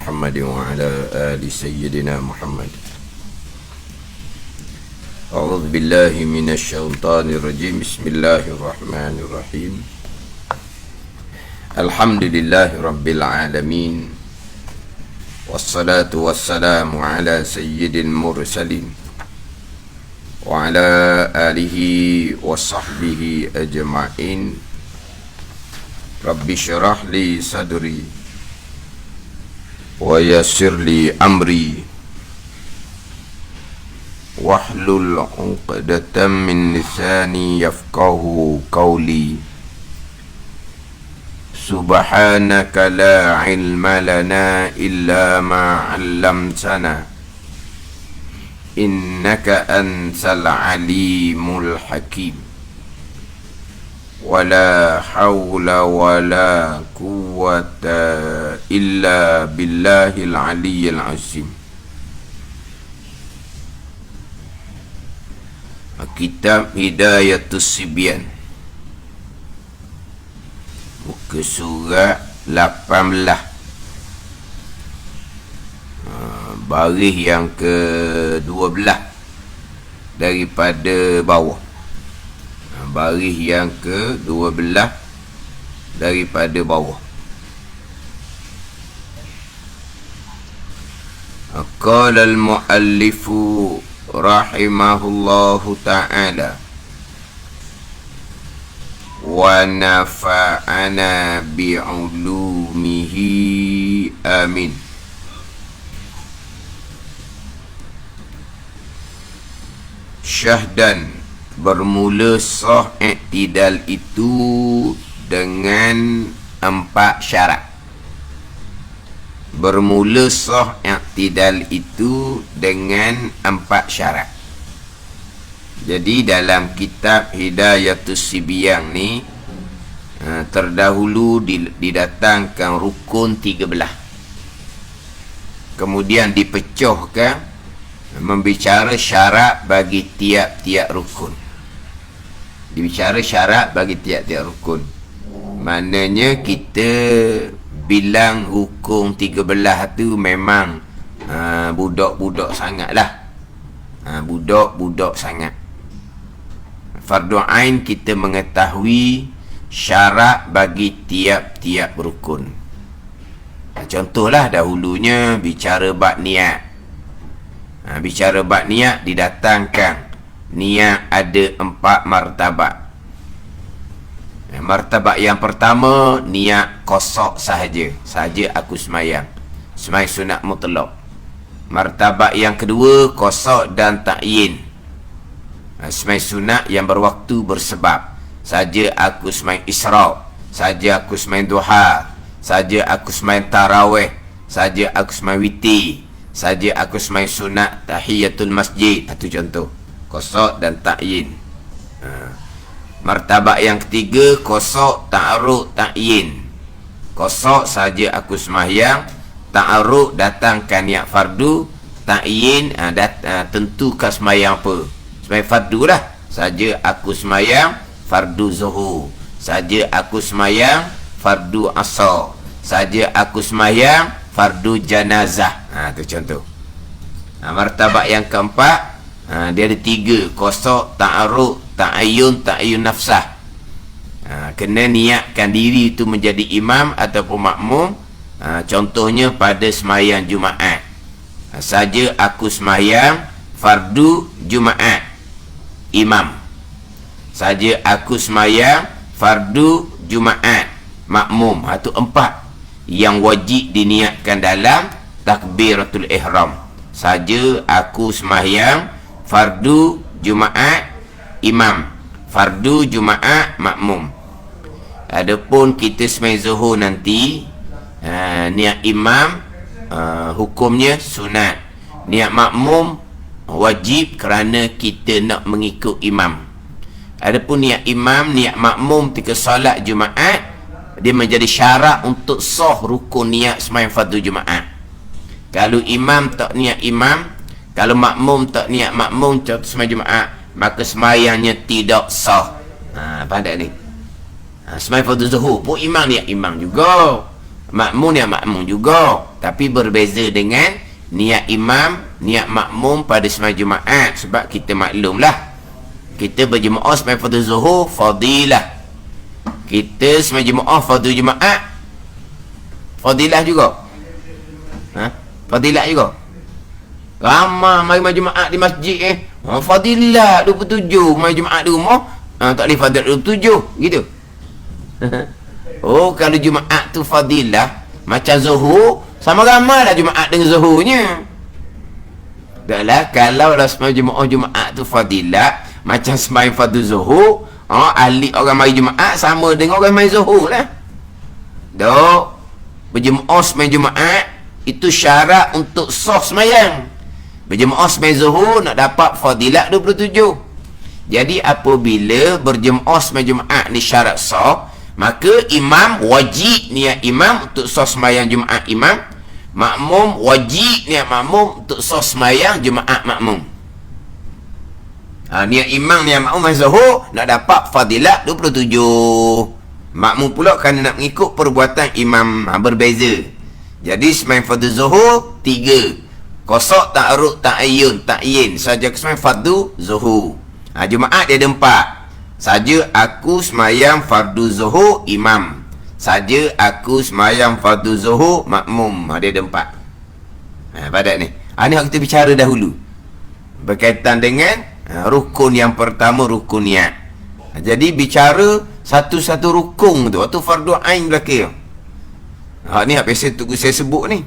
محمد وعلى آل سيدنا محمد. أعوذ بالله من الشيطان الرجيم. بسم الله الرحمن الرحيم. الحمد لله رب العالمين، والصلاة والسلام على سيد المرسلين وعلى آله وصحبه أجمعين. رب اشرح لي صدري ويسر لي أمري واحلل عقدة من لساني يفقه قولي. سبحانك لا علم لنا إلا ما علمتنا إنك أنت العليم الحكيم. ولا حول ولا قوة إلا بالله العلي العظيم. Kitab Hidayatus Sibyan, muka surat 18, baris yang ke-12 daripada bawah. Baris yang ke-12 daripada bawah. Qala al-muallifu rahimahullahu ta'ala wa nafa'ana bi'ulumihi amin. Syahdan, bermula sah i'tidal itu dengan 4 syarat. Bermula sah i'tidal itu dengan 4 syarat. Jadi dalam kitab Hidayatus Sibyan ni terdahulu didatangkan rukun 13. Kemudian dipecahkan membicara syarat bagi tiap-tiap rukun. Dibicara syarat bagi tiap-tiap rukun. Maknanya kita bilang hukum 13 tu memang budak-budak sangat lah. Budak-budak sangat. Fardu ain kita mengetahui syarat bagi tiap-tiap rukun. Contohlah dahulunya bicara bab niat. Bicara bab niat didatangkan niat ada 4 martabat. Martabat yang pertama, niat qasad sahaja aku semayang sunat mutlak. Martabat yang kedua, qasad dan ta'yin, semai sunat yang berwaktu bersebab. Saja aku semai isyraq, saja aku semai duha, saja aku semai tarawih, saja aku semai witir, saja aku semai sunat tahiyatul masjid. Itu contoh qasad dan ta'yin. Martabat yang ketiga, qasad, ta'arud, ta'yin. Qasad saja aku sembahyang, ta'arud datangkan niat fardu, ta'yin tentukan sembahyang apa. Sembahyang fardu lah. Saja aku sembahyang fardu zuhur, saja aku sembahyang fardu asar, saja aku sembahyang fardu janazah. Itu contoh. Martabat yang keempat, dia ada 3, qasad, ta'arud, ta'ayyun nafsah. Kena niatkan diri itu menjadi imam ataupun makmum. Contohnya pada sembahyang Jumaat, saja aku sembahyang fardu Jumaat, imam. Saja aku sembahyang fardu Jumaat, makmum. Itu 4 yang wajib diniatkan dalam takbiratul ihram. Saja aku sembahyang fardu Jumaat, imam. Fardu Jumaat, makmum. Adapun kita sembahyang zuhur nanti, niat imam hukumnya sunat, niat makmum wajib kerana kita nak mengikut imam. Adapun niat imam, niat makmum ketika solat Jumaat, dia menjadi syarat untuk sah rukun niat sembahyang fardu Jumaat. Kalau imam tak niat imam, kalau makmum tak niat makmum contoh sembahyang Jumaat, maka sembahyangnya tidak sah. Pandai ni. Sembahyang fardu zuhur pun imam niat imam juga, makmum niat makmum juga, tapi berbeza dengan niat imam, niat makmum pada sembahyang Jumaat. Sebab kita maklumlah, kita berjemaah sembahyang fardu zuhur fadilah, kita sembahyang jemaah fardu Jumaat fadilah juga. Fadilah juga. Ramai mari Jumaat di masjid fadilah 27, mari Jumaat di rumah tak boleh fadilah 27 gitu. Oh, kalau Jumaat tu fadilah macam zuhur, sama ramai lah Jumaat dengan zuhurnya. Taklah kalau dah sembahyang jemaah Jumaat tu fadilah macam sembahyang fardu zuhur, ahli orang mari Jumaat sama dengan orang mari zuhur lah. Dok, berjemaah sembahyang Jumaat itu syarat untuk sah sembahyang. Berjemaah sembahyang zuhur nak dapat fadilat 27. Jadi apabila berjemaah sembahyang Jumaat ni syarat sah, maka imam wajib niat imam untuk sah sembahyang Jumaat imam, makmum wajib niat makmum untuk sah sembahyang Jumaat makmum. Niat imam niat makmum zuhur nak dapat fadilat 27. Makmum pula kerana nak mengikut perbuatan imam berbeza. Jadi sembahyang fardu zuhur 3. Qasar, ta'arud, ta'yin saja sembahyang fardu zuhur. Jumaat dia ada 4. Saja aku sembahyang fardu zuhur imam, saja aku sembahyang fardu zuhur makmum. Dia ada 4. Pada ni ni kita bicara dahulu berkaitan dengan rukun yang pertama, rukun niat. Jadi bicara satu-satu rukun tu, waktu fardu ain belakang. Ni apa saya sebut ni.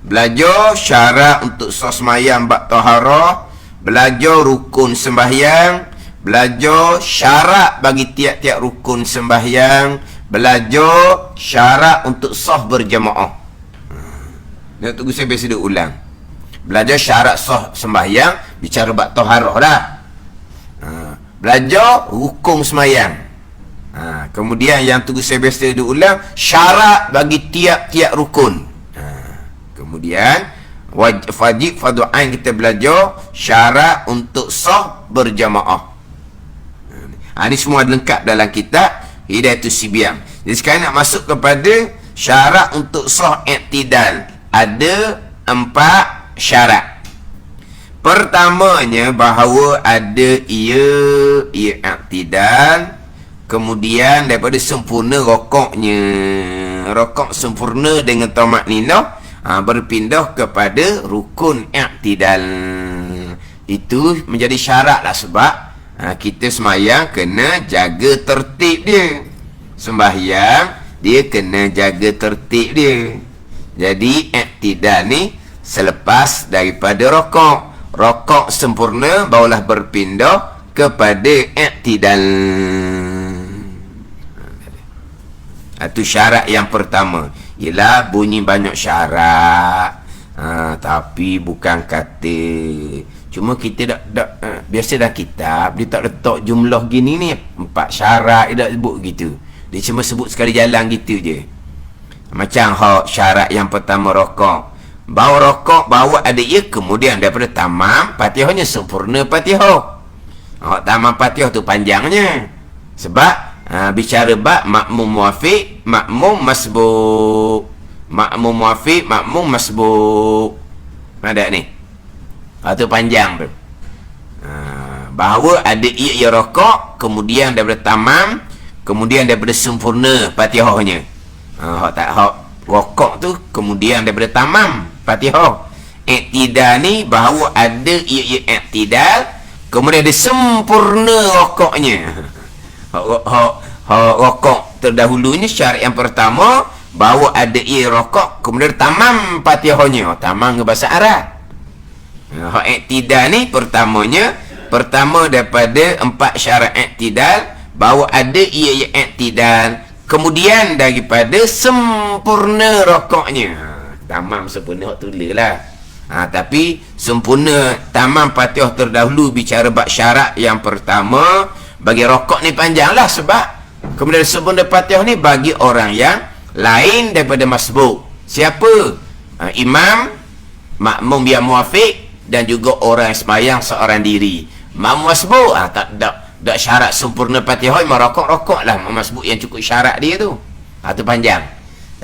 Belajar syarat untuk sah sembahyang bab taharah, belajar rukun sembahyang, belajar syarat bagi tiap-tiap rukun sembahyang, belajar syarat untuk sah berjamaah. Dia tunggu saya biasa dia ulang. Belajar syarat sah sembahyang, bicara bab taharah dah. Belajar rukun sembahyang. Kemudian yang tunggu saya biasa dia ulang, syarat bagi tiap-tiap rukun. Kemudian wajib fardu ain kita belajar syarat untuk sah berjamaah. Ini semua lengkap dalam kitab Hidayatus Sibyan. Jadi sekarang nak masuk kepada syarat untuk sah i'tidal. Ada 4 syarat. Pertamanya bahawa ada ia i'tidal, kemudian daripada sempurna rokoknya, rokok sempurna dengan tamakninah, berpindah kepada rukun i'tidal. Itu menjadi syarat lah, sebab kita sembahyang kena jaga tertib dia. Sembahyang dia kena jaga tertib dia. Jadi i'tidal ni selepas daripada rokok. Rokok sempurna barulah berpindah kepada i'tidal. Itu syarat yang pertama. Ialah bunyi banyak syarat, tapi bukan kata. Cuma kita biasa dah kitab dia tak letak jumlah gini ni 4 syarat, dia tak sebut gitu. Dia cuma sebut sekali jalan gitu je. Macam syarat yang pertama rokok. Bawa ada ia, kemudian daripada tamam Fatihahnya sempurna Fatihah. Tamam Fatihah tu panjangnya. Sebab bicara bab makmum muafiq, makmum masbuk. Makmum muafiq, makmum masbuk. Ada ni. Itu panjang tu. Bahawa ada ia rokok, kemudian daripada tamam, kemudian daripada sempurna Fatihahnya. Rokok tu kemudian daripada tamam Fatihah. I'tidal ni bahawa ada ia i'tidal, kemudian ada sempurna rokoknya. Rokok terdahulunya syarat yang pertama bahawa ada ia rokok, kemudian tamam Fatihahnya. Tamam ke bahasa Arab. I'tidal ni pertama daripada 4 syarat i'tidal bahawa ada ia i'tidal, kemudian daripada sempurna rokoknya. Tamam sempurna tulislah. Tapi sempurna tamam Fatihah terdahulu bicara bab syarat yang pertama. Bagi rokok ni panjang lah, sebab kemudian sempurna Fatihah ni bagi orang yang lain daripada masbuk. Siapa? Imam, makmum yang muafiq, dan juga orang yang sembahyang seorang diri. Makmum masbuk tak syarat sempurna Fatihah, memang rokok lah masbuk yang cukup syarat dia tu. Tu panjang.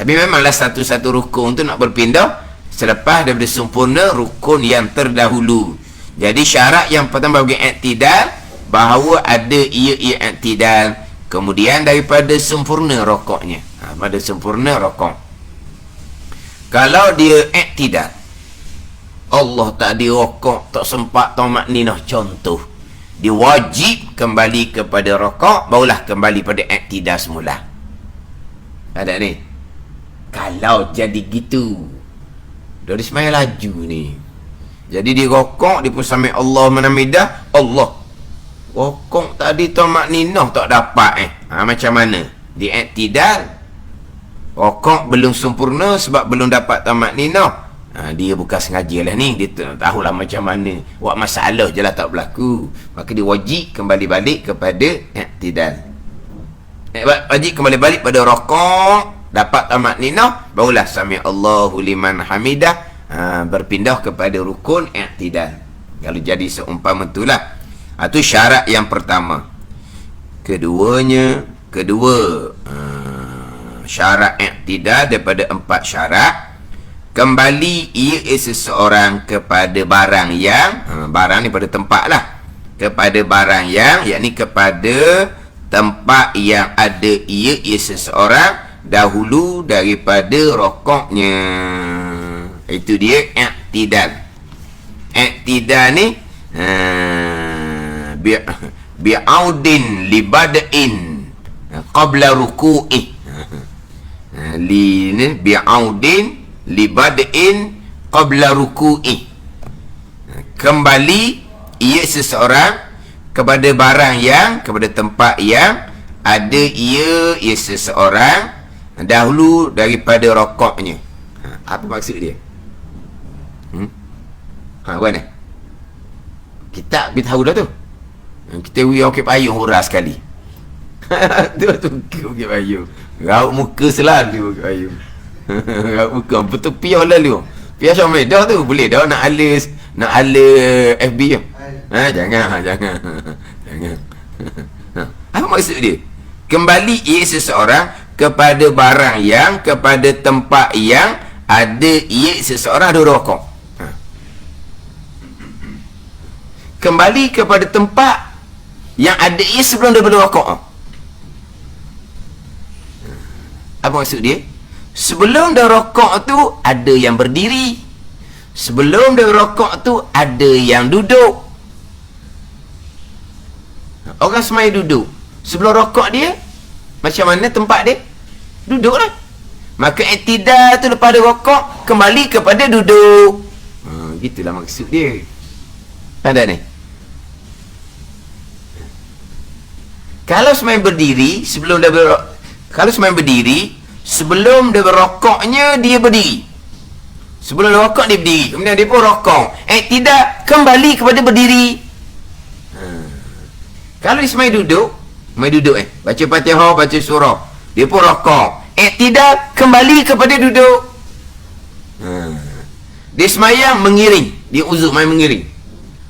Tapi memanglah satu-satu rukun tu nak berpindah selepas daripada sempurna rukun yang terdahulu. Jadi syarat yang pertama bagi i'tidal, bahawa ada ia i'tidal, kemudian daripada sempurna rokoknya. Pada sempurna rokok. Kalau dia i'tidal, Allah tak ada rokok, tak sempat tamakninah, contoh, dia wajib kembali kepada rokok, barulah kembali pada i'tidal semula. Ada ni. Kalau jadi gitu, dari semaya laju ni, jadi dia rokok, dia pun sampai Allah menamidah, Allah rokok tadi tamak ninah tak dapat macam mana? Di i'tidal, rokok belum sempurna sebab belum dapat tamak ninah. Dia bukan sengaja lah ni, dia tahulah macam mana, buat masalah je lah tak berlaku, maka dia wajib kembali balik kepada i'tidal. Wajib kembali balik pada rokok, dapat tamat ninah, barulah sami Allahu liman hamidah, berpindah kepada rukun i'tidal. Kalau jadi seumpama itulah. Itu syarat yang pertama. Kedua syarat i'tidal daripada 4 syarat, kembali ia seseorang kepada barang yang barang ni pada tempat lah, kepada barang yang, yakni kepada tempat yang ada ia seseorang dahulu daripada rokoknya. Itu dia i'tidal. I'tidal ni bi'audin libada'in qabla ruku'ih. Li ni bi'audin libada'in qabla ruku'ih. Kembali ia seseorang kepada barang yang, kepada tempat yang ada ia seseorang dahulu daripada rokoknya. Apa maksud dia? Apa ni? Kita tahu dah tu. Kita okey payung hurah sekali. Tu okey payung. Raut muka selalu okey payung. Raut muka betul piah lalu. Piah Syam Medah tu boleh dah nak ala FB tu. Jangan. Apa maksud dia? Kembali ia seseorang kepada barang yang, kepada tempat yang ada ia seseorang ada rokok. Kembali kepada tempat yang ada ia sebelum daripada rokok. Apa maksud dia? Sebelum dah rokok tu ada yang berdiri, sebelum dah rokok tu ada yang duduk. Orang semai duduk, sebelum rokok dia macam mana tempat dia? Duduklah. Maka i'tidal tu lepas dia rokok, kembali kepada duduk. Gitulah maksud dia. Ada ni. Kalau semai berdiri, sebelum dia kalau semai berdiri, sebelum dia berokoknya dia berdiri. Sebelum dia rokok dia berdiri, kemudian dia pun rokok. I'tidal kembali kepada berdiri. Kalau dia semai duduk, baca Fatihah, baca surah, dia pun rokok. I'tidal kembali kepada duduk. Dia semayang mengiring, dia uzuk main mengiring.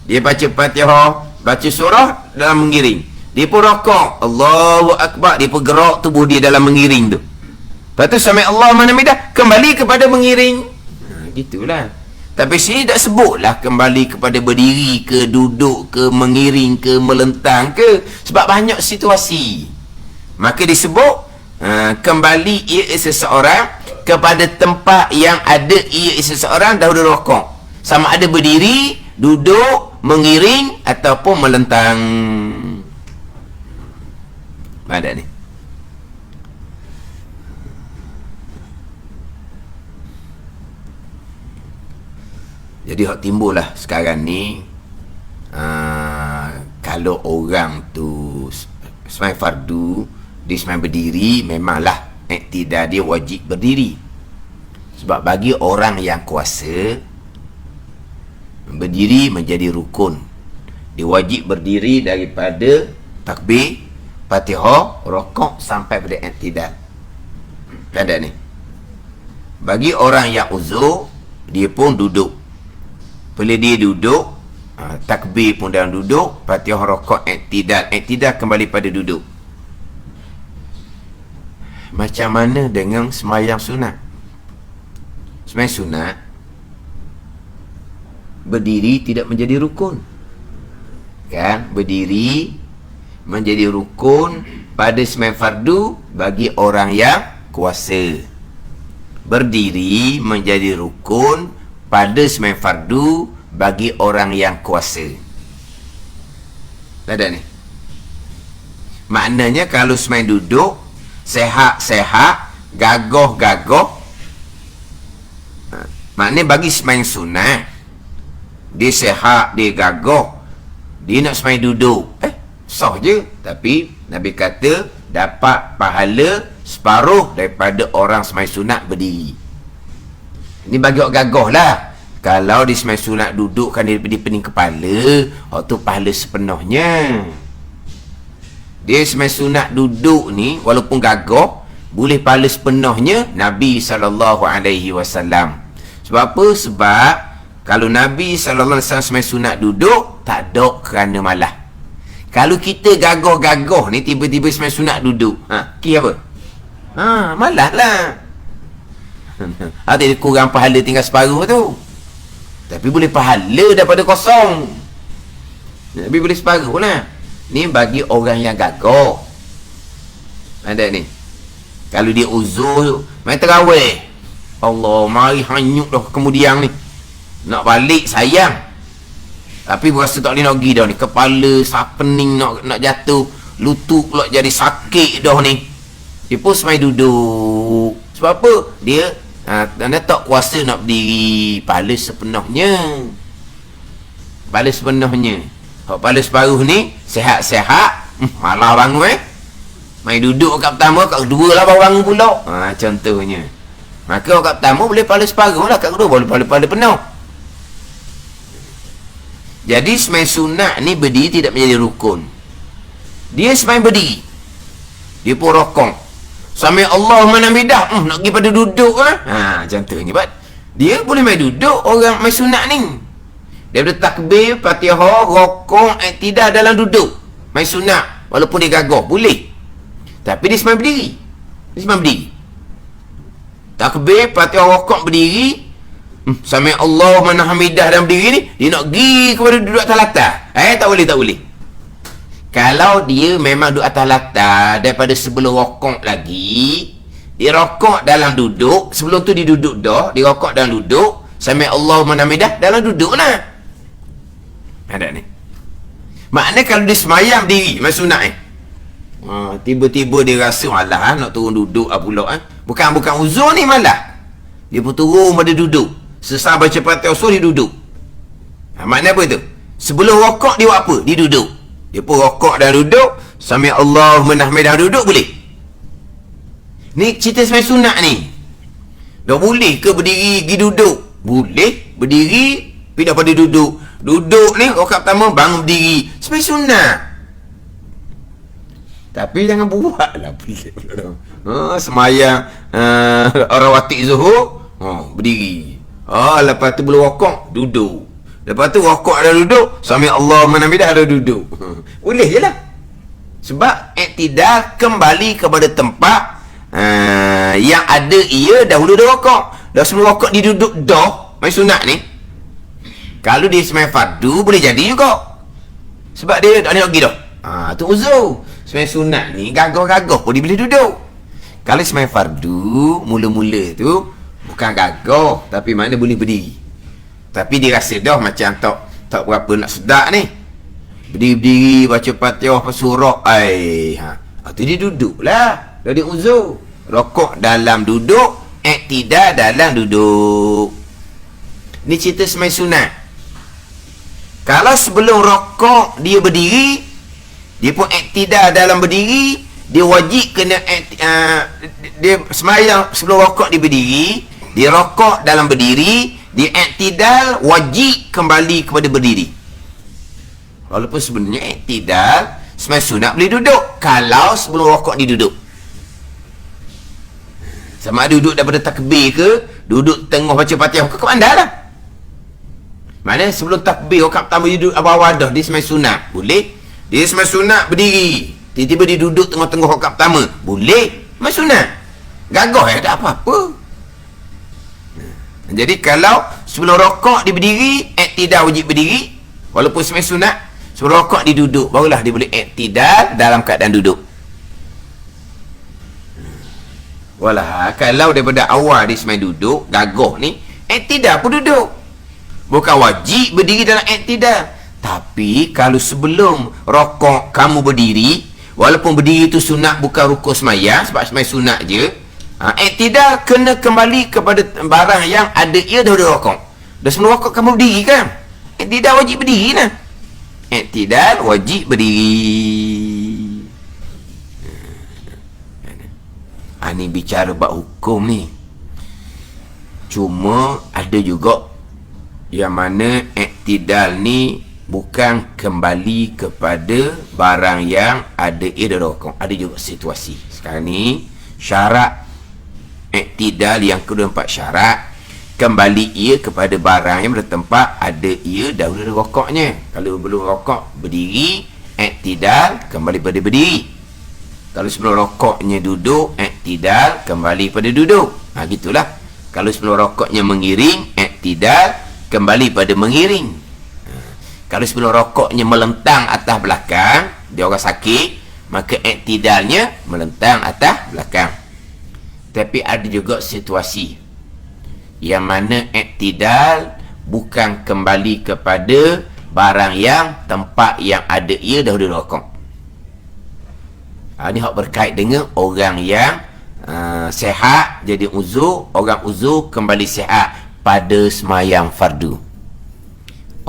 Dia baca Fatihah, baca surah dalam mengiring. Dia pun rokok, Allahu Akbar, dia pun gerak tubuh dia dalam mengiring tu. Lepas tu sami Allah manamidah, kembali kepada mengiring. Gitulah. Tapi sini tak sebutlah kembali kepada berdiri ke, duduk ke, mengiring ke, melentang ke, sebab banyak situasi. Maka disebut kembali ia seseorang kepada tempat yang ada ia seseorang dahulu rokok, sama ada berdiri, duduk, mengiring ataupun melentang. Ada ni. Jadi hak timbul lah sekarang ni, kalau orang tu semai fardu, dia semai berdiri, memanglah i'tidal dia wajib berdiri. Sebab bagi orang yang kuasa, berdiri menjadi rukun. Dia wajib berdiri daripada takbir, Fatihah, rokok sampai pada i'tidal. Ada ni. Bagi orang yang uzur, dia pun duduk. Bila dia duduk, takbir pun dalam duduk, Fatihah, rokok, i'tidal. I'tidal kembali pada duduk. Macam mana dengan semayang sunat? Semayang sunat berdiri tidak menjadi rukun, kan? Berdiri menjadi rukun pada semayang fardu bagi orang yang kuasa. Berdiri menjadi rukun pada semayang fardu bagi orang yang kuasa. Tak ada ni. Maknanya kalau semayang duduk, sehat-sehat, gagah-gagah, maknanya bagi semayang sunat, dia sehat, dia gagah, dia nak semayang duduk, sah je. Tapi Nabi kata dapat pahala separuh daripada orang semayang sunat berdiri. Ini bagi orang gagah lah. Kalau di semayang sunat duduk kan dia pening kepala, waktu pahala sepenuhnya. Dia semayang sunat duduk ni walaupun gagah boleh pahala sepenuhnya Nabi SAW. Sebab apa? Sebab kalau Nabi SAW semayang sunat duduk, tak ada kerana malah. Kalau kita gagah-gagah ni tiba-tiba semayang sunat duduk, kira apa? Malah lah. Ada kurang pahala tinggal separuh tu. Tapi boleh pahala daripada kosong. Tapi boleh separuh lah. Ni bagi orang yang gagah. Ada ni. Kalau dia uzur, main terawih, Allah, mari hanyut dah kemudian ni. Nak balik sayang. Tapi berasa tak boleh nak pergi dah ni. Kepala pening nak jatuh. Lutut pula jadi sakit dah ni. Dia pun semai duduk. Sebab apa? Dia tak kuasa nak berdiri. Pahala sepenuhnya. Pahala sepenuhnya. Kalau pahala separuh ni, sehat-sehat, malah bangun main duduk kat pertama, kat kedua lah baru bangun pula. Contohnya. Maka kat pertama boleh pahala separuh lah, kat kedua boleh pahala penuh. Jadi semayang sunat ni berdiri tidak menjadi rukun. Dia semayang berdiri, dia pun rokok sampai Allah manamidah, nak pergi pada duduk lah. Contohnya dia boleh main duduk orang main sunat ni. Dia boleh takbir, Fatihah, rokok, tidak dalam duduk main sunat, walaupun dia gagah, boleh. Tapi dia semayang berdiri. Dia semayang berdiri, takbir, Fatihah, rokok, berdiri. Sampai Allah mana hamidah dan berdiri ni, dia nak pergi kepada duduk atas latar. Tak boleh, tak boleh. Kalau dia memang duduk atas latar daripada sebelum rokok lagi, dia rokok dalam duduk, sebelum tu dia duduk dah, dia rokok dalam duduk, sampai Allah mana hamidah dalam duduk lah. Ada ni. Maknanya kalau dia semayang berdiri, main sunat tiba-tiba dia rasa malah nak turun duduk pula bukan uzur ni, malah dia pun turun pada duduk. Sesama baca Fatihah dia duduk. Maknanya apa tu? Sebelum rokok dia buat apa? Dia duduk. Dia pun rokok dan duduk, sambil Allah menahmidah duduk, boleh. Ni cerita semayang sunat ni. Dah boleh ke berdiri pergi duduk? Boleh. Berdiri pindah pada duduk. Duduk ni rakaat pertama bangun berdiri, semayang sunat. Tapi jangan buat lah semayang orang watik zuhur, berdiri. Lepas tu belum rokok, duduk. Lepas tu rokok ada duduk, sambil Allah menamidah ada duduk. Boleh je lah. Sebab iktidal kembali kepada tempat yang ada ia dahulu dah rokok. Dah sebelum rokok dia duduk dah, main sunat ni. Kalau dia semayang fardu boleh jadi juga. Sebab dia tak nak pergi dah. Tu uzur. Semayang sunat ni gagah-gagah pun dia boleh duduk. Kalau semayang fardu mula-mula tu bukan gagah, tapi mana boleh berdiri. Tapi dia rasa dah macam tak berapa nak sedap ni. Berdiri-berdiri baca Fatihah surah tu dia duduk lah. Dah dia uzur. Rokok dalam duduk, iktidal dalam duduk. Ni cerita semayang sunat. Kalau sebelum rokok dia berdiri, dia pun iktidal dalam berdiri, dia wajib kena dia semayang sebelum rokok dia berdiri, dia rokok dalam berdiri, dia iktidal wajib kembali kepada berdiri. Walaupun sebenarnya iktidal semayang sunat boleh duduk kalau sebelum rokok dia duduk. Sama ada duduk daripada takbir ke, duduk tengah baca Fatihah ke anda lah. Maknanya sebelum takbir rakaat pertama dia duduk bawah dah, dia semayang sunat, boleh. Dia semayang sunat berdiri, tiba-tiba dia duduk tengah-tengah rakaat pertama, boleh. Semayang sunat. Gagah tak apa-apa. Jadi kalau sebelum rokok dia berdiri, iktidal wajib berdiri, walaupun semai sunat. Sebelum rokok dia duduk, barulah dia boleh iktidal dalam keadaan duduk. Walah, kalau daripada awal dia semai duduk, gagah ni, iktidal pun duduk. Bukan wajib berdiri dalam iktidal. Tapi kalau sebelum rokok kamu berdiri, walaupun berdiri tu sunat bukan rukun semayang, sebab semai sunat je, iktidal kena kembali kepada barang yang ada ia dahulu rokok. Dah sebelum rokok kamu berdiri kan? Iktidal wajib berdiri lah. Iktidal wajib berdiri. Ni bicara bab hukum ni. Cuma ada juga yang mana iktidal ni bukan kembali kepada barang yang ada ia dahulu rokok. Ada juga situasi. Sekarang ni syarat iktidal yang kedua 4 syarat, kembali ia kepada barang yang bertempat ada ia dahulu rokoknya. Kalau belum rokok berdiri, iktidal kembali pada berdiri. Kalau sebelum rokoknya duduk, iktidal kembali pada duduk. Gitulah. Kalau sebelum rokoknya mengiring, iktidal kembali pada mengiring. Kalau sebelum rokoknya melentang atas belakang, dia orang sakit, maka iktidalnya melentang atas belakang. Tapi ada juga situasi yang mana iktidal bukan kembali kepada barang yang tempat yang ada ia dahulu rokok. Ini hak berkait dengan orang yang sehat jadi uzur, orang uzur kembali sehat pada semayang fardu.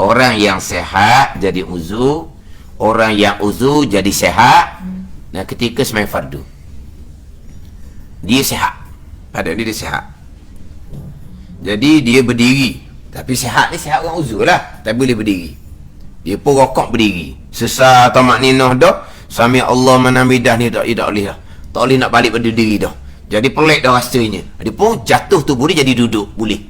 Orang yang sehat jadi uzur, orang yang uzur jadi sehat. Nah, ketika semayang fardu, dia sehat, pada dia sehat, jadi dia berdiri. Tapi sehat ni sehat orang uzur lah, tapi boleh berdiri. Dia pun rokok berdiri, sesar tamak ninah dah, sami Allah manamidah ni tak boleh dah, tak boleh nak balik pada diri dah. Jadi pelik dah rasanya. Dia pun jatuh tubuh dia jadi duduk, boleh.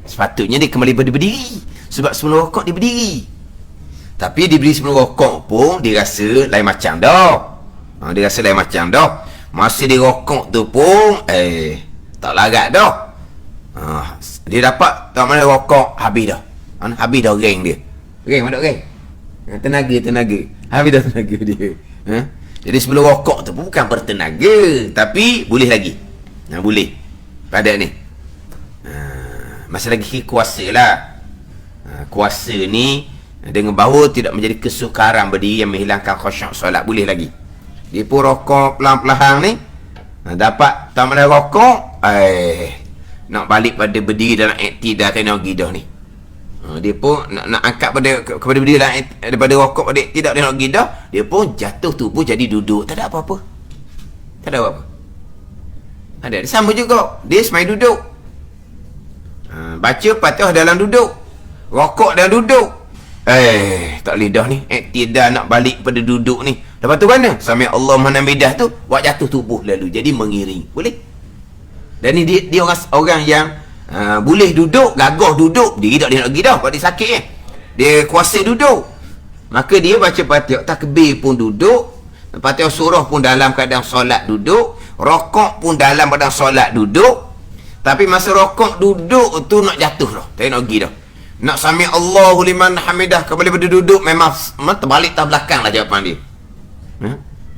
Sepatutnya dia kembali pada berdiri, sebab sebelum rokok dia berdiri. Tapi dia berdiri sebelum rokok pun dia rasa lain macam dah. Dia rasa lain macam dah. Masa dia rokok tu pun tak larat dah. Dia dapat tak mana rokok habis dah. Habis dah reng dia. Reng mana reng? Tenaga. Habis dah tenaga dia. Jadi sebelum rokok tu pun bukan bertenaga, tapi boleh lagi. Boleh. Pada ni. Masih lagi kuasa lah. Kuasa ni dengan bahawa tidak menjadi kesukaran berdiri yang menghilangkan khusyuk solat, boleh lagi. Dia pun rokok pelan-pelan ni, dapat tak mana rokok, nak balik pada berdiri dalam iktidal teknologi dah ni. Dia pun nak angkat kepada berdiri daripada rokok pada iktidal teknologi dah, dia pun jatuh tubuh jadi duduk, tak ada apa-apa. Tak ada apa-apa. Ada sama juga, dia semai duduk. Baca Fatihah dalam duduk, rokok dalam duduk. Tak boleh dah ni, iktidal nak balik pada duduk ni. Lepas tu mana? Sami Allah manamidah tu buat jatuh tubuh lalu jadi mengiring. Boleh. Dan ni dia orang yang boleh duduk, gagah duduk, diri tak dia nak pergi dah, sebab dia sakit dia kuasa duduk. Maka dia baca Fatihah takbir pun duduk, Fatihah surah pun dalam keadaan solat duduk, rokok pun dalam keadaan solat duduk. Tapi masa rokok duduk tu nak jatuh dah, tak nak pergi dah. Nak sami Allahu liman hamidah kembali pada duduk, memang terbalik tak belakang lah jawapan dia.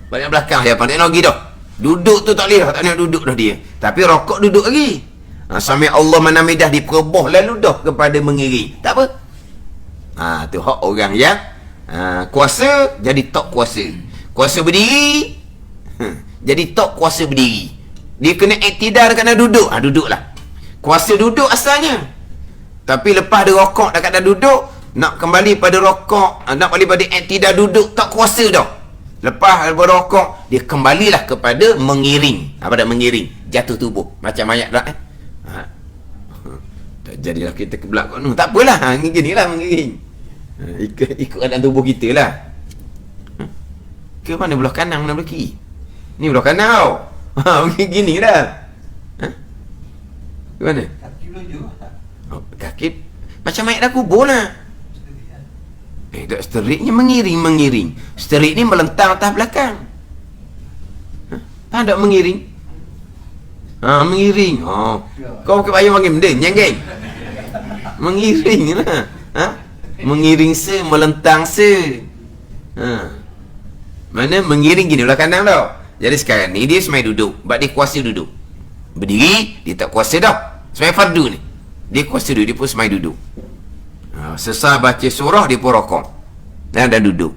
Balik belakang jawapan dia, nak pergi dah. Duduk tu tak boleh dah, tak nak duduk dah dia. Tapi rokok duduk lagi. Sami Allah manamidah diperboh lalu dah kepada mengiring. Tak apa. Tu hak orang yang kuasa jadi tok kuasa. Kuasa berdiri jadi tok kuasa berdiri. Dia kena iktidal kena duduk. Duduklah. Kuasa duduk asalnya. Tapi lepas dia rokok dah keadaan duduk, nak kembali pada rokok, nak kembali pada iktidal duduk, tak kuasa dah. Lepas daripada rokok, dia kembalilah kepada mengiring. Apa dah mengiring? Jatuh tubuh. Macam mayat dah. Tak jadilah kita ke belakang. Tak apalah. Ginilah mengiring. Ikut keadaan tubuh kita lah. Ke mana belah kanan, mana belah kiri? Ni belah kanan tau. Gini dah. Ke mana? Kaki belanja. Kaki macam mayat dah kubur lah. Tak, seteriknya mengiring. Seterik ni melentang atas belakang. Tak mengiring. Mengiring. Kau pakai bayang panggil benda geng. Mengiring lah. Mengiring melentang mana mengiring gini lah kandang tau. Jadi sekarang ni dia semai duduk, sebab dia kuasa duduk. Berdiri dia tak kuasa dah. Semai fardu ni dia kuasa duduk, dia pun semai duduk. Selesai baca surah dia pun rokok dan dah duduk.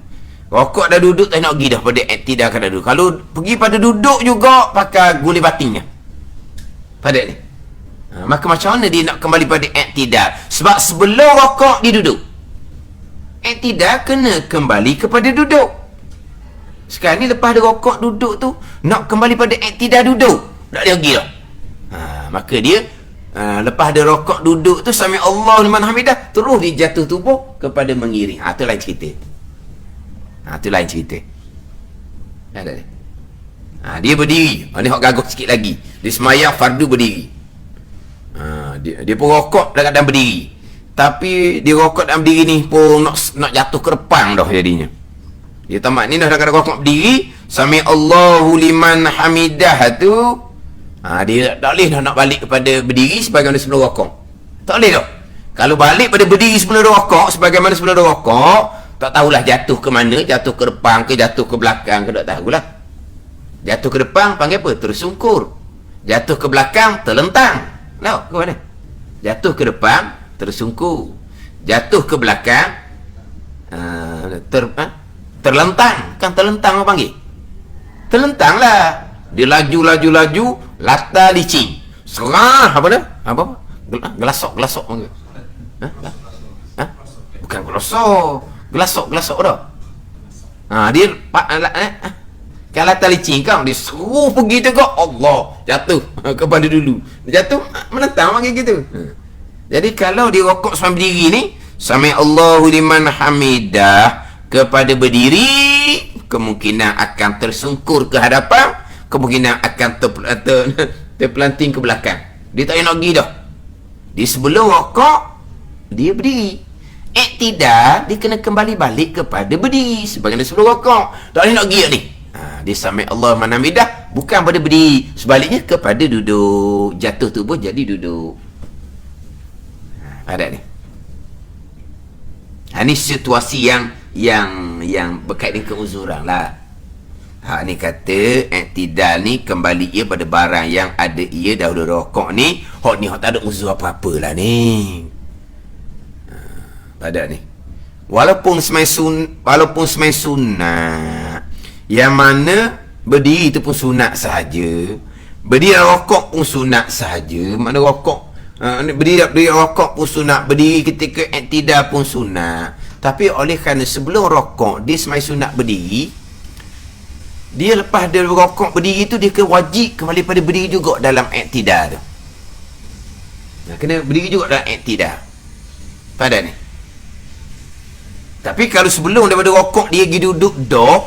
Rokok dah duduk, tak nak pergi dah pada iktidal kan dah duduk. Kalau pergi pada duduk juga pakai guli batingnya pada ni, maka macam mana dia nak kembali pada iktidal? Sebab sebelum rokok dia duduk. Iktidal kena kembali kepada duduk. Sekarang ni lepas dia rokok duduk tu, nak kembali pada iktidal duduk, tak ada lagi dah. Maka dia lepas dia rokok duduk tu, sami Allahu liman hamidah, terus dia jatuh tubuh kepada mengiring. Itu lain cerita. Itu lain cerita. Dia berdiri. Ni hok gagah sikit lagi. Dia semayang fardu berdiri. Dia pun rokok dalam keadaan berdiri. Tapi dia rokok dalam berdiri ni pun nak jatuh ke depan dah jadinya. Dia tamat ni dah dalam keadaan rokok berdiri, sami Allahu liman hamidah tu. Dia tak boleh dah nak balik kepada berdiri sebagaimana sebelum rokok. Tak boleh dah. Kalau balik pada berdiri sebelum rokok sebagaimana sebelum rokok, tak tahulah jatuh ke mana, jatuh ke depan ke jatuh ke belakang ke, tak tahulah. Jatuh ke depan panggil apa? Tersungkur. Jatuh ke belakang terlentang. Tahu ke mana? Jatuh ke depan tersungkur. Jatuh ke belakang terlentang. Kan terlentang apa panggil? Terlentang lah. Dia laju lata licin. Serah apa dah? Apa? Gelasok panggil. Bukan gelasok dah. Dia kan lata licin kau, dia seru pergi tu kau, Allah, jatuh kepada dulu. Dia jatuh menentang panggil gitu. Jadi kalau dia rokok sambil berdiri ni, sami Allahu liman hamidah, kepada berdiri kemungkinan akan tersungkur ke hadapan, kemungkinan akan terpelanting ke belakang. Dia tak nak pergi dah. Dia sebelum rokok dia berdiri. Iktidal dia kena kembali balik kepada berdiri sebagaimana sebelum rokok. Tak boleh nak pergi ni. Dia sami Allah manamidah, bukan pada berdiri, sebaliknya kepada duduk. Jatuh tubuh jadi duduk. Ada ni. Ini situasi yang berkait dengan keuzuran lah. Ni kata iktidal ni kembali ia pada barang yang ada ia dahulu rokok ni. Hak ni hak tak ada uzur apa-apa lah ni. Pada ni. Walaupun semai sunat, yang mana berdiri itu pun sunat sahaja. Berdiri rokok pun sunat sahaja. Mana rokok berdiri rokok pun sunat, berdiri ketika iktidal pun sunat. Tapi oleh kerana sebelum rokok dia semai sunat berdiri, dia lepas dia rokok berdiri tu dia wajib kembali pada berdiri juga dalam iktidal tu. Kena berdiri juga dalam iktidal pada ni. Tapi kalau sebelum daripada rokok dia pergi duduk dah,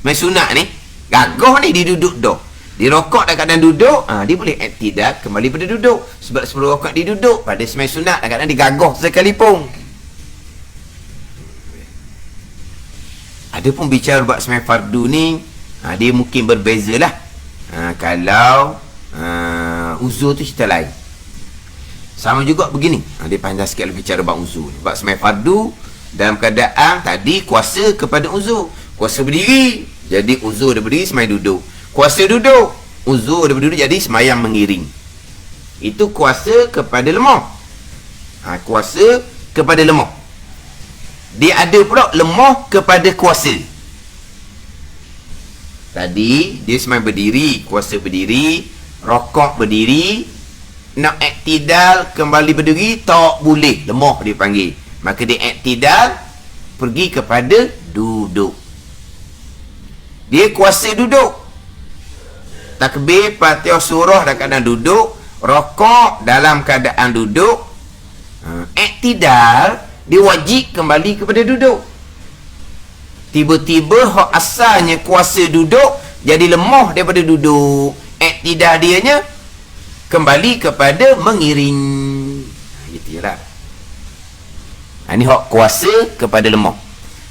main sunat ni gagah ni, dia duduk dah, dia rokok dalam keadaan duduk, dia boleh iktidal kembali pada duduk. Sebab sebelum rokok dia duduk pada semai sunat dalam keadaan dia gagah sekalipun. Ada pun bicara buat semai fardu ni, dia mungkin berbeza lah. Kalau uzur tu cerita lain. Sama juga begini, dia panjang sikit lebih bicara buat uzur. Buat semai fardu dalam keadaan tadi kuasa kepada uzur. Kuasa berdiri, jadi uzur dia berdiri semai duduk. Kuasa duduk, uzur dia berduduk jadi semayang mengiring. Itu kuasa kepada lemah. Kuasa kepada lemah. Dia ada pula lemah kepada kuasa. Tadi dia semai berdiri, kuasa berdiri, rokok berdiri, nak iktidal kembali berdiri tak boleh, lemah dia panggil. Maka dia iktidal pergi kepada duduk. Dia kuasa duduk, takbir Fatihah surah dalam keadaan duduk, rokok dalam keadaan duduk, iktidal dia wajib kembali kepada duduk. Tiba-tiba hak asalnya kuasa duduk jadi lemah daripada duduk, iktidal dianya kembali kepada mengiring. Gitulah. Ini hak kuasa kepada lemah.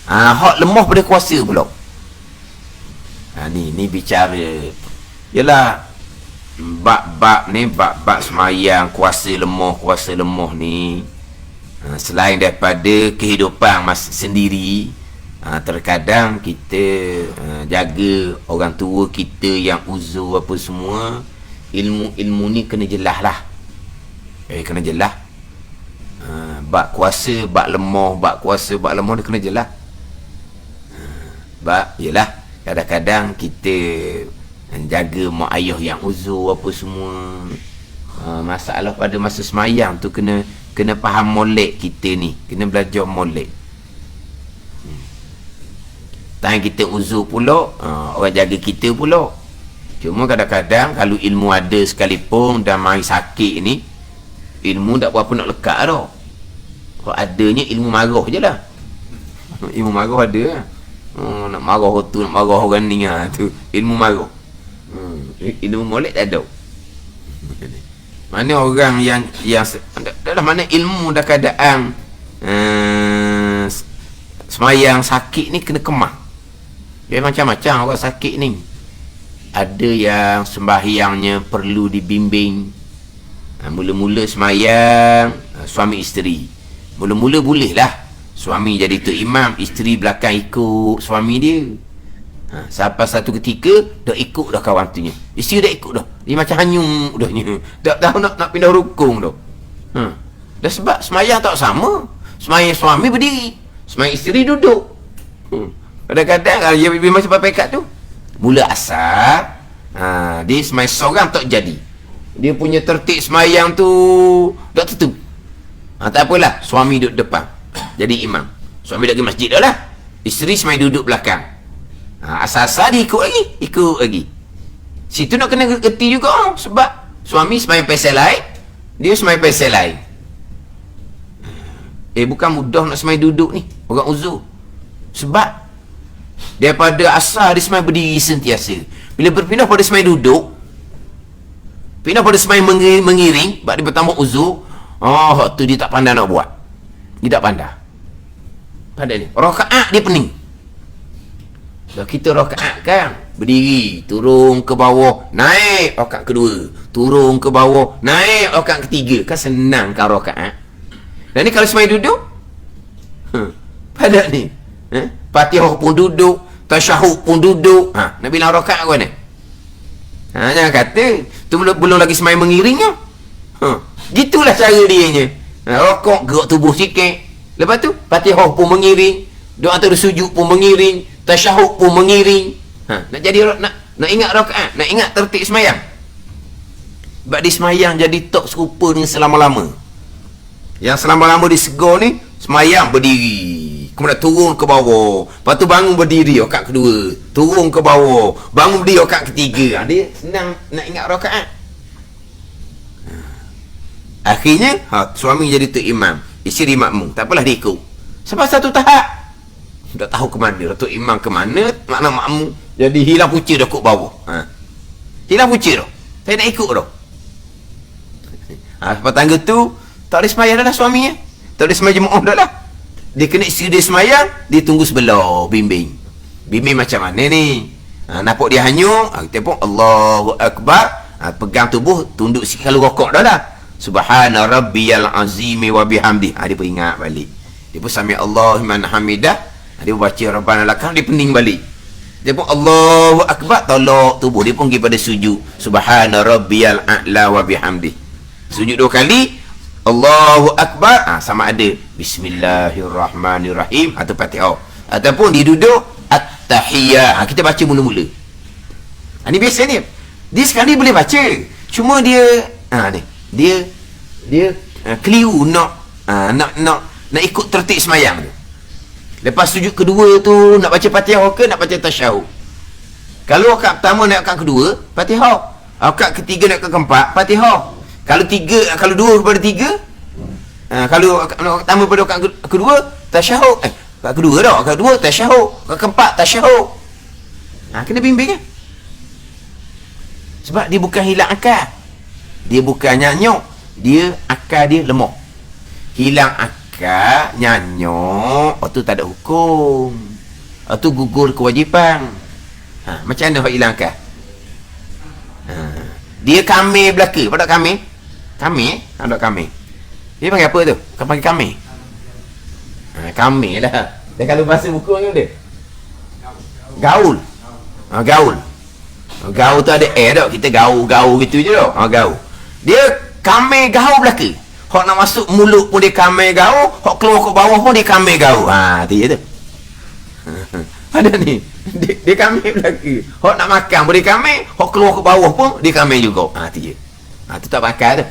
Hak lemah pada kuasa pula. Ni bicara. Yalah, bab-bab ni, bab-bab semayang kuasa lemah ni, selain daripada kehidupan sendiri, terkadang kita jaga orang tua kita yang uzur apa semua, ilmu ni kena jelas lah. Kena jelas. Bab kuasa, bab lemah, ni kena jelas. Bab yelah, kadang-kadang kita jaga mak ayah yang uzur apa semua, masalah pada masa semayang tu kena faham molek kita ni, kena belajar molek. Tangan kita uzur pula, orang jaga kita pula. Cuma kadang-kadang kalau ilmu ada sekalipun dan mari sakit ni, ilmu tak berapa nak lekat dah. Kalau adanya ilmu marah je lah. Ilmu marah ada lah. Nak marah orang tu, nak marah orang ni, tu ilmu marah. Ilmu molek tak ada. Mana orang yang dalam mana ilmu dah keadaan semayang sakit ni kena kemah. Dia macam-macam orang sakit ni. Ada yang sembahyangnya perlu dibimbing. Mula-mula semayang suami isteri, mula-mula boleh lah suami jadi tu imam, isteri belakang ikut suami dia. Sampai satu ketika dah ikut dah kawan tu nya, isteri dah ikut dah, dia macam hanyum dah nya, tak tahu nak pindah rukun dah. Dah sebab semayang tak sama. Semayang suami berdiri, semayang isteri duduk. Kadang-kadang kalau dia pergi macam pekat tu, mula asar, dia semayang seorang tak jadi, dia punya tertib semayang tu tak tentu. Tak apalah, suami duduk depan jadi imam, suami dah pergi masjid dah lah, isteri semayang duduk belakang. Asal-asal dia ikut lagi. Situ nak kena kerti juga, sebab suami semayang pesel lain, dia semayang pesel lain. Bukan mudah nak semayang duduk ni orang uzur. Sebab daripada asal dia semayang berdiri sentiasa, bila berpindah pada semayang duduk, pindah pada semayang mengiring, sebab dia bertambah uzur, tu dia tak pandai nak buat. Dia tak pandai. Pandai ni rakaat dia pening. Dah kita rakaat kan, berdiri, turun ke bawah, naik rakaat kedua, turun ke bawah, naik rakaat ketiga, kan senang kan rakaat. Dan ni kalau semayang duduk, padat ni. Fatihah pun duduk, tasyahud pun duduk. Nak bilang rakaat apa ni? Jangan kata tu belum lagi semayang mengiringnya. Gitulah cara dia nya. Rokok gerak tubuh sikit. Lepas tu Fatihah pun mengiring, doa tersujud pun mengiring, tasyahud pun mengiring. Nak jadi nak ingat rakaat, nak ingat tertib semayang. Sebab di semayang jadi tok serupa dengan selama-lama. Yang selama-lama di segar ni semayang berdiri, kemudian turun ke bawah, lepas tu bangun berdiri rakaat kedua, turun ke bawah, bangun berdiri rakaat ketiga. Dia senang nak ingat rakaat. Akhirnya suami jadi tu imam, isteri makmum. Tak apalah dia ikut. Sebab satu tahap tak tahu ke mana, Datuk Imam ke mana, makna makmum jadi hilang punca dah kat bawah. Hilang punca dah, saya nak ikut dah. Lepas tangga tu tak boleh semayang dah lah suaminya, tak boleh semayang jemaah dah lah. Dia kena isteri dia semayang, dia tunggu sebelah, bimbing macam mana ni. Nampak dia hanyut, kita pun Allahu Akbar, pegang tubuh, tunduk sikit. Kalau rokok dah lah, Subhana Rabbiyal Azimi wa bihamdi, dia pun ingat balik. Dia pun sami Allahu liman hamidah, dia pun baca Rabbana lakal, dia pening balik. Dia pun Allahu Akbar, tolak tubuh, dia pun pergi pada sujud, Subhana Rabbiyal a'la wa bihamdi. Sujud 2 kali, Allahu Akbar, sama ada Bismillahirrahmanirrahim atau Fatihah, ataupun dia duduk At-Tahiyyah. Kita baca mula-mula. Ini biasa ni. Dia sekali boleh baca, cuma dia dia keliru nak ikut tertib semayang tu. Lepas sujud kedua tu nak baca Fatihah ke nak baca tasyahud? Kalau rakaat pertama nak rakaat kedua, Fatihah. Rakaat ketiga nak rakaat keempat, Fatihah. Kalau dua kepada tiga, kalau pertama pada rakaat kedua, tasyahud. Rakaat kedua dah, rakaat kedua tasyahud, rakaat keempat tasyahud. Kena bimbing kan? Sebab dia bukan hilang akal. Dia bukan nyanyok, dia akal dia lemah. Hilang akal, nyanyok, tu tak ada hukum. Tu gugur kewajipan. Macam mana hilang akal? Dia kami belaka. Pada kami? Kami ada kami. Dia panggil apa tu? Kau panggil kami. Kami lah. Dia kalau bahasa buku ni dia. Gaul. Gaul. Gaul tu ada air tak? Kita gaul gitu je tak? Gaul. Dia kami gaul belaka. Hok nak masuk mulut pun dia kami gaul, hok keluar ke bawah pun dia kami gaul. Tu je tu. Ada ni. Dia kami belaka. Hok nak makan pun dia kami, hok keluar ke bawah pun dia kami juga. Tu je. Tu tak pakai tu.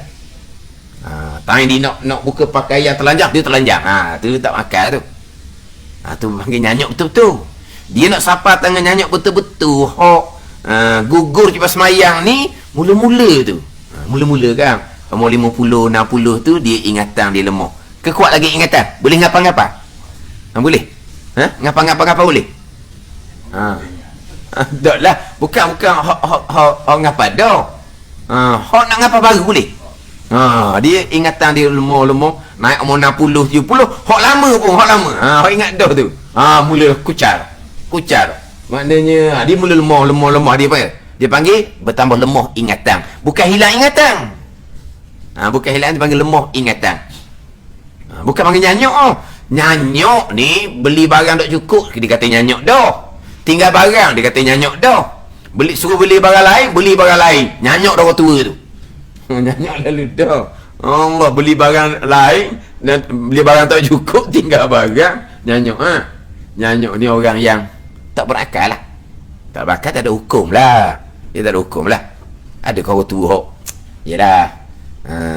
Time dia nak buka pakaian telanjang, dia telanjang. Tu tak pakai tu. Tu panggil nyanyuk betul-betul. Dia nak sapa tangan nyanyuk betul-betul. Hok gugur cepat semayang ni mula-mula tu. Mula-mula kan. Umur 50, 60 tu dia ingatan dia lemah. Kekuat lagi ingatan. Boleh ngapa-ngapa? Boleh. Ngapa-ngapa boleh? Tak lah. Bukan hok ngapa dah. Hok nak ngapa baru boleh. Dia ingatan dia lemah-lemah, naik umur 60, 70, hok lama pun, hok lama. Hok ingat dah tu. Mula kucar. Maknanya dia mula lemah dia panggil bertambah lemah ingatan. Bukan hilang ingatan. Bukan hilang, dia panggil lemah ingatan. Bukan panggil nyanyuk. Nyanyuk ni beli barang tak cukup, dia kata nyanyuk dah. Tinggal barang, dia kata nyanyuk dah. Suruh beli barang lain, nyanyuk dah orang tua tu. Nyanyuk lalu dah. Allah, beli barang lain dan beli barang tak cukup, tinggal barang, nyanyuk. Nyanyuk ni orang yang tak berakal lah. Tak berakal, tak ada hukum lah. Dia tak ada hukum lah. Ada kau orang tua hok. Yalah.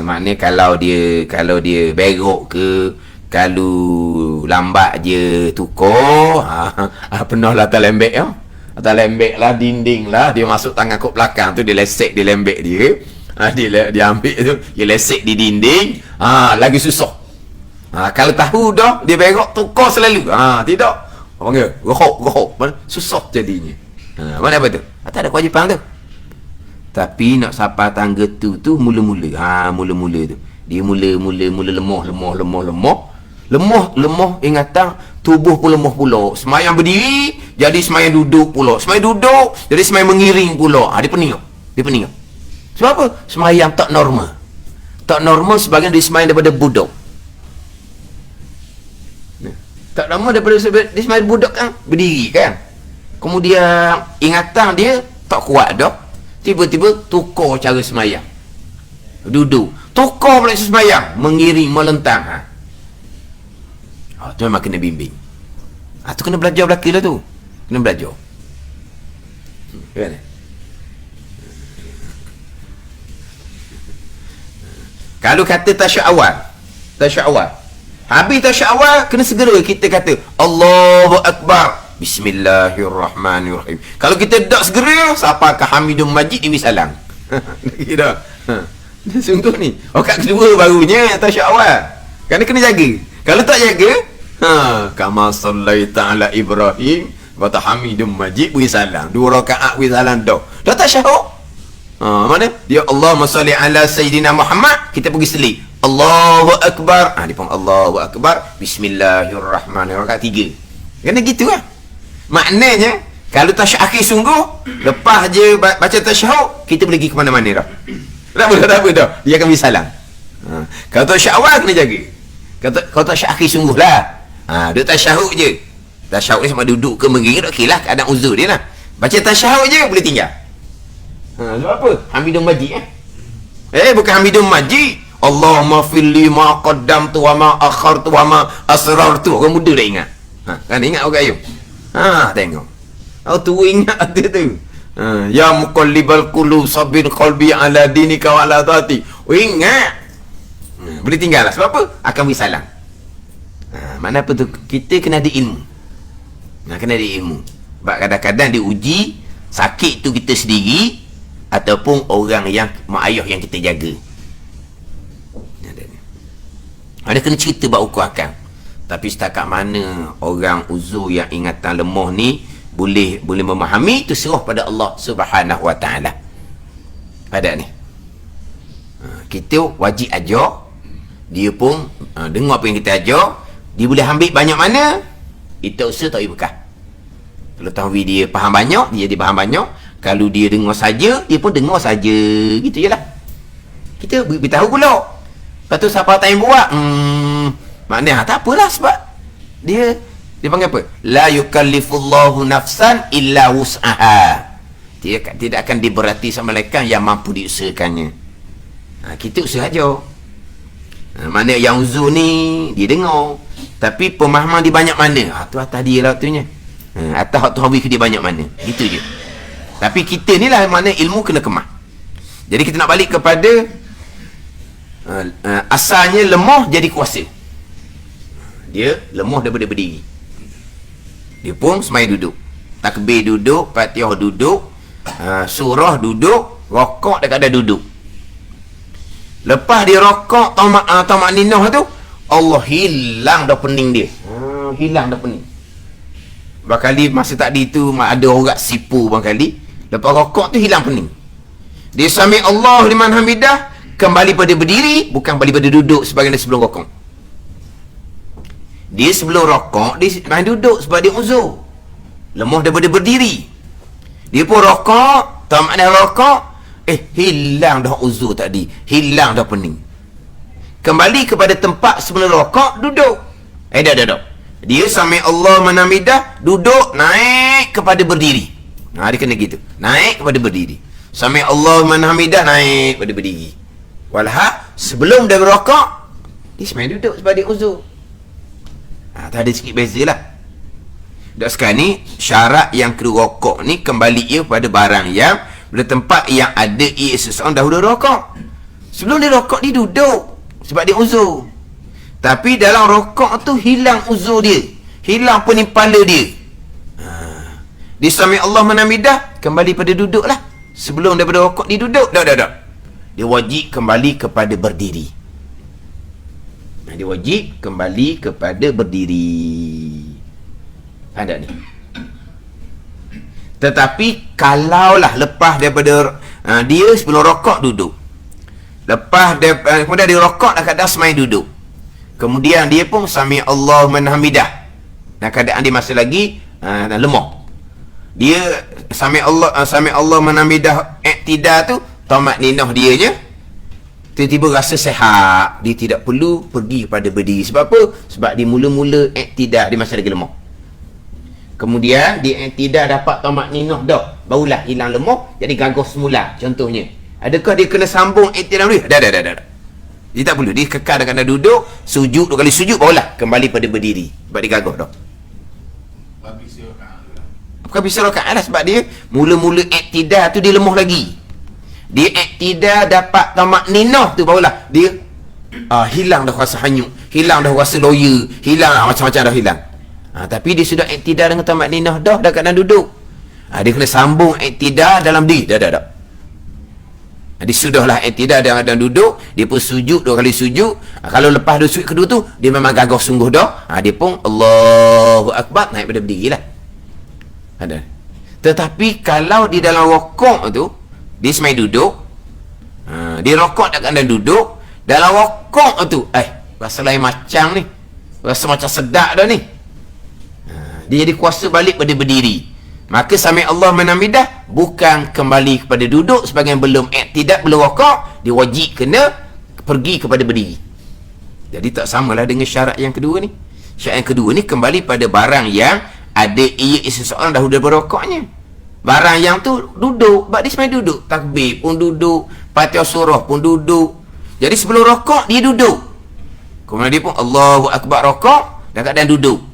Maknanya kalau dia berok ke, kalau lambat je tukar, pernah lah atas lembek ya. Atas lembek lah, dinding lah, dia masuk tangan kok belakang tu, dia lesek di lembek dia. Dia ambil tu, dia lesek di dinding, lagi susah. Kalau tahu dah dia berok tukar selalu. Tidak. Panggil gohok. Susah jadinya. Mana apa tu? Tak ada kewajipan tu. Tapi nak sapa tangga tu mula-mula. Mula-mula tu. Dia mula lemah ingatan, tubuh pun lemah pula. Semayang berdiri jadi semayang duduk pula. Semayang duduk jadi semayang mengiring pula. Dia pening. Sebab apa? Semayang tak normal. Tak normal sebagian dia semayang daripada budak. Tak normal daripada dia semayang budak kan, berdiri kan. Kemudian ingatan dia tak kuat dah. Tiba-tiba tukar cara semayang. Duduk. Tukar pula semayang. Mengiring, melentang. Tu memang kena bimbing. Tu kena belajar belakang lah tu. Kena belajar. Kan? Kalau kata tasyuk awal. Habis tasyuk awal, kena segera kita kata Allahu Akbar. Bismillahirrahmanirrahim. Kalau kita tak segera, siapa ke Hamidum Majid Dewi Salam. Dah. Sungguh ni. Kat kedua barunya tasyuk awal. Kerana kena jaga. Kalau tak jaga, kama sallaita ala Ibrahim wa Hamidum Majid Dewi Salam. 2 rakaat Dewi Salam dah. Dah tasyahud. Mana? Dia Allahumma salli ala Sayyidina Muhammad, kita pergi selit. Allahu Akbar. Dia pun Allahu Akbar. Bismillahirrahmanirrahim. Rakaat 3. Kena gitu lah. Maknanya kalau tasyahud akhir sungguh, lepas je baca tasyahud, kita boleh pergi ke mana-mana dah. Tak apa dah. Dia akan bersalam. Kalau tasyahud awal kena jaga. Kalau tasyahud akhir sungguh lah. Dia tasyahud je. Tasyahud ni sama duduk ke mengiring, okey lah, keadaan uzur dia lah. Baca tasyahud je boleh tinggal. Sebab apa? Hamidum Majid bukan Hamidum Majid. Allahumma filli ma qaddamtu wa ma akhartu wa ma asrartu. Orang muda dah ingat. Kan ingat orang ayuh. Tengok. Tu ingat tu. Ya muqallibal qulub sabbir qalbi ala dinika wa ala taati. Ingat. Boleh tinggal lah. Sebab apa? Akan bersalam. Mana apa tu? Kita kena ada ilmu. Kena ada ilmu. Sebab kadang-kadang diuji sakit tu kita sendiri ataupun orang yang mak ayah yang kita jaga. Ada kena cerita buat ukur akal. Tapi setakat mana orang uzur yang ingatan lemah ni boleh memahami, itu serah pada Allah Subhanahu Wa Taala. Pada ni kita wajib ajar dia pun dengar apa yang kita ajar, dia boleh ambil banyak mana, itu usaha tak bekah. Kalau tahu dia faham banyak, dia jadi faham banyak. Kalau dia dengar saja, dia pun dengar saja. Gitu je lah. Kita beritahu pula. Lepas tu siapa tak yang buat? Maknanya tak apalah sebab dia panggil apa? La yukallifullahu nafsan illa wus'aha. Tidak akan diberati sama mereka yang mampu diusahakannya. Kita usaha je. Mana yang uzur ni dia dengar, tapi pemahaman dia banyak mana? Tu atas dia lah tunya. Atas hak Tuhawi dia banyak mana? Gitu je. Tapi kita ni lah mana ilmu kena kemah. Jadi kita nak balik kepada asalnya lemah jadi kuasa. Dia lemah daripada berdiri. Dia pun semai duduk. Takbir duduk, Fatihah duduk, surah duduk, rokok dekat ada duduk. Lepas dia rokok tamak ninah tu, Allah hilang dah pening dia. Hilang dah pening. Barangkali masa tadi tu ada orang sipu barangkali. Lepas rokok tu hilang pening. Dia sami Allah liman hamidah, kembali pada berdiri, bukan kembali pada duduk sebagaimana sebelum rokok. Dia sebelum rokok dia main duduk sebab dia uzur. Lemah daripada berdiri. Dia pun rokok, tamak rokok, hilang dah uzur tadi, hilang dah pening. Kembali kepada tempat sebelum rokok, duduk. Dah. Dia sami Allah manamidah, duduk, naik kepada berdiri. Dia kena gitu. Naik kepada berdiri. Sami Allah manamidah, naik kepada berdiri. Walha, sebelum dia berokok, dia semain duduk sebab dia uzur. Tak ada sikit beza lah. Dan sekarang ni, syarat yang kedua rokok ni kembali ia pada barang yang pada tempat yang ada ia seseorang dahulu rokok. Sebelum dia rokok, dia duduk sebab dia uzur. Tapi dalam rokok tu hilang uzur dia, hilang penimpala dia. Dia sami Allah manamidah, kembali pada duduk lah. Sebelum daripada rokok dia duduk. Dah. Dia wajib kembali kepada berdiri. Dia wajib kembali kepada berdiri. Ada ni. Tetapi kalaulah lepas daripada dia sebelum rokok duduk, lepas kemudian dia rokok dah keadaan semai duduk, kemudian dia pun sami Allah man hamidah, dan keadaan dia masih lagi lemah, dia sami Allah man hamidah iktidal tu, tamak ninah dia je tiba-tiba rasa sihat, dia tidak perlu pergi kepada berdiri. Sebab apa? Sebab dia mula-mula iktidal, dia masih lagi lemah. Kemudian dia tidak dapat tamak ninah dah, barulah hilang lemah, jadi gagah semula. Contohnya, adakah dia kena sambung iktidal dia? Dah. Dia tak perlu, dia kekal dengan duduk, sujud 2 kali sujud, barulah kembali pada berdiri. Sebab dia gagah dah. Bukan bisa rakaat lah, sebab dia mula-mula iktidal tu dia lemah lagi. Dia iktidal dapat tamak ninah tu, barulah dia hilang dah rasa hanyut, hilang dah rasa loya, hilang macam-macam dah hilang. Tapi dia sudah iktidal dengan tamak ninah dah keadaan duduk. Dia kena sambung iktidal dalam diri. Dah. Dia sudahlah iktidal dalam keadaan duduk, dia pun sujud 2 kali sujud. Kalau lepas sujud kedua tu, dia memang gagah sungguh dah. Dia pun Allahu Akbar, naik pada berdiri lah. Ada. Tetapi kalau di dalam rokok tu, dia semai duduk, dia rokok dalam keadaan duduk, dalam rokok tu, rasa lain macam ni, rasa macam sedap dah ni, dia jadi kuasa balik pada berdiri. Maka sami Allah manamidah, bukan kembali kepada duduk sebagai belum iktidal, belum rokok, dia wajib kena pergi kepada berdiri. Jadi tak samalah dengan syarat yang kedua ni. Syarat yang kedua ni kembali pada barang yang ada ia seseorang dahulu daripada rokoknya. Barang yang tu duduk, sebab dia sebenarnya duduk, takbir pun duduk, Fatihah surah pun duduk. Jadi sebelum rokok dia duduk, kemudian dia pun Allahu Akbar rokok dan keadaan duduk.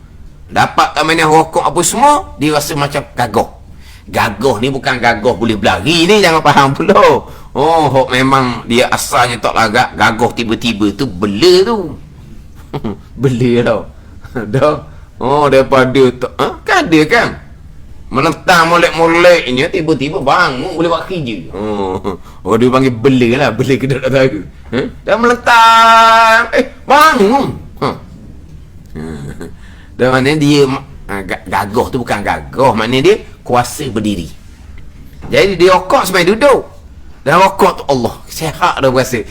Dapat tamannya rokok apa semua, dia rasa macam gagah. Gagah ni bukan gagah boleh berlari ni, jangan faham pula. Memang dia asalnya tak lagak, gagah tiba-tiba tu bela tu. Bela tau. Dah. Daripada kan ada kan, melentang molek-moleknya, tiba-tiba bangun boleh buat kerja. Dia panggil bela lah, bela ke tak tahu. Dah melentang, bangun. Dan maknanya dia gagah tu bukan gagah, maknanya dia kuasa berdiri. Jadi dia rokok sampai duduk, dan rokok tu Allah sihat dah berasa.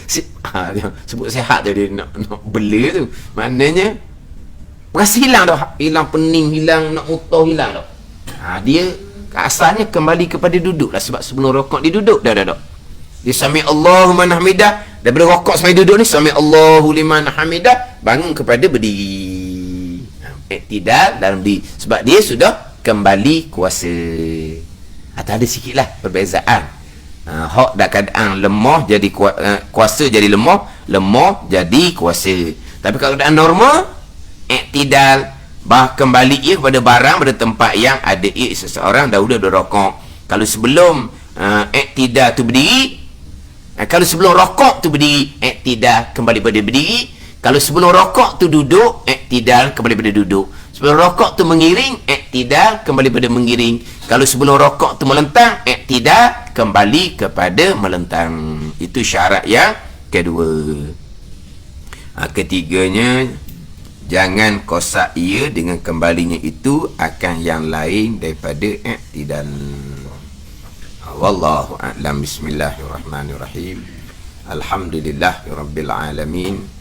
Sebut sihat tu, dia nak bela tu, maknanya berasa hilang dah, hilang pening, hilang nak utah, hilang dah. Dia Asalnya kembali kepada duduk lah, sebab sebelum rokok dia duduk dah. Dia sami Allahu liman hamidah, daripada rokok sampai duduk ni sami Allahu liman hamidah, bangun kepada berdiri. Iktidal dalam diri, sebab dia sudah kembali kuasa. Atau ada sikitlah perbezaan. Hak dah keadaan lemah jadi kuasa jadi lemah, lemah jadi kuasa. Tapi kalau keadaan normal, iktidal, kembali ia kepada barang, pada tempat yang ada ia seseorang dahulu dah rokok. Kalau sebelum iktidal tu berdiri, kalau sebelum rokok tu berdiri, iktidal kembali pada berdiri. Kalau sebelum rokok tu duduk, iktidal kembali pada duduk. Sebelum rokok tu mengiring, iktidal kembali pada mengiring. Kalau sebelum rokok tu melentang, iktidal kembali kepada melentang. Itu syarat yang kedua. Ketiganya, jangan kosak ia dengan kembalinya itu akan yang lain daripada iktidal. Wallahu a'lam. Bismillahirrahmanirrahim. Alhamdulillahirabbil alamin.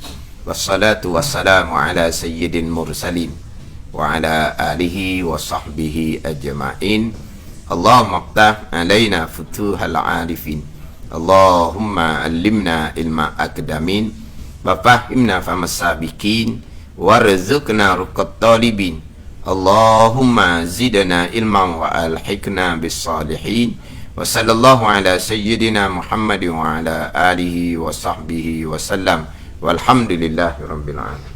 Wassalatu wassalamu ala sayyidil mursalin wa ala alihi wa sahbihi ajma'in. Allahumma ftah alaina futuhal arifin. Allahumma allimna ilma akdamin wa fahimna famas sabiqin warzuqna ruqat talibin. Allahumma zidna ilman wa alhiqna bis salihin. Wa sallallahu ala sayyidina Muhammad wa ala alihi wa sahbihi wa sallam. Walhamdulillahi rabbil alamin.